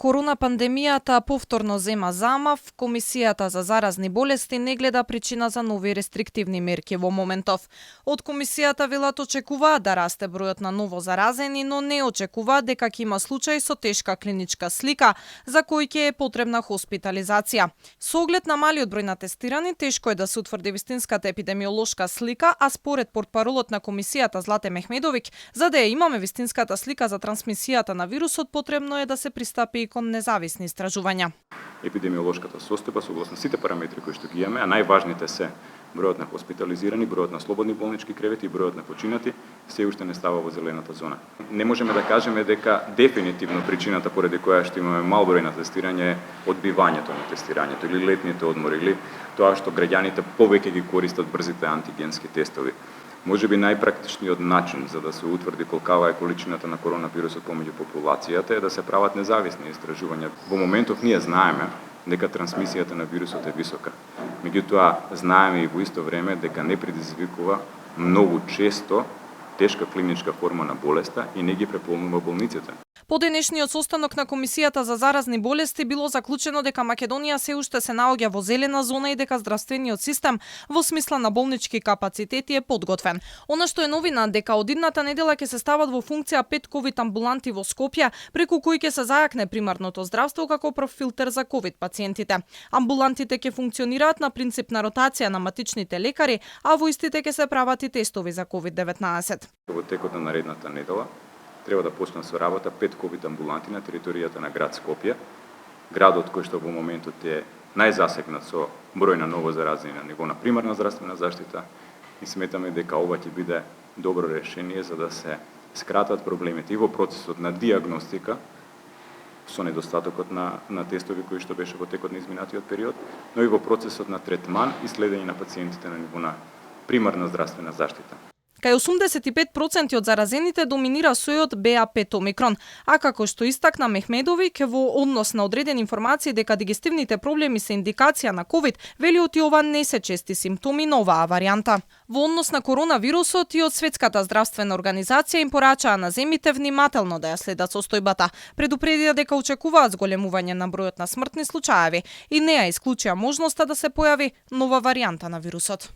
Корона пандемијата повторно зема замав, Комисијата за заразни болести не гледа причина за нови рестриктивни мерки во моментов. Од Комисијата велат очекуваат да расте бројот на ново заразени, но не очекуваат дека ќе има случаи со тешка клиничка слика за кои ќе е потребна хоспитализација. Со оглед на малиот број на тестирани, тешко е да се утврди вистинската епидемиолошка слика, а според портпаролот на Комисијата Злате Мехмедовиќ, за да ја имаме вистинската слика за трансмисијата на вирусот, потребно е да се пристапи кон независни истражувања. Епидемиолошката состојба согласно сите параметри кои што ги имаме, а најважните се бројот на хоспитализирани, бројот на слободни болнички кревети и бројот на починати, се уште не става во зелената зона. Не можеме да кажеме дека дефинитивно причината поради која што имаме мал број на тестирање е одбивањето на тестирањето или летните одмори или тоа што граѓаните повеќе ги користат брзите антигенски тестови. Можеби најпрактичниот начин за да се утврди колкава е количината на коронавирусот помеѓу популацијата е да се прават независни истражувања. Во моментов ние знаеме дека трансмисијата на вирусот е висока. Меѓутоа, знаеме и во исто време дека не предизвикува многу често тешка клиничка форма на болеста и не ги преполнува болниците. По денешниот состанок на Комисијата за заразни болести било заклучено дека Македонија се уште се наоѓа во зелена зона и дека здравствениот систем во смисла на болнички капацитети е подготвен. Она што е новина дека од идната недела ќе се стават во функција 5 ковид амбуланти во Скопје, преку кои ќе се зајакне примарното здравство како прв филтер за ковид пациентите. Амбулантите ќе функционираат на принцип на ротација на матичните лекари, а во истите ќе се прават и тестови за COVID-19. Во текот на наредната недела треба да почнат со работа 5 ковид амбуланти на територијата на град Скопје, градот кој што во моментот е најзасегнат со број на ново заразени на ниво на примарна здравствена заштита, и сметаме дека ова ќе биде добро решение за да се скратат проблемите и во процесот на диагностика со недостатокот на тестови кои што беше во текот на изминатиот период, но и во процесот на третман и следење на пациентите на ниво на примарна здравствена заштита. Кај 85% од заразените доминира сојот BA5 омикрон, а како што истакна Мехмедовиќ во однос на одредени информации дека дигестивните проблеми се индикација на COVID, велиот и ова не се чести симптоми на оваа варијанта. Во однос на коронавирусот и од Светската здравствена организација им порачаа на земите внимателно да ја следат состојбата. Предупредија дека очекуваат зголемување на бројот на смртни случаеви и не ја исклучија можноста да се појави нова варијанта на вирусот.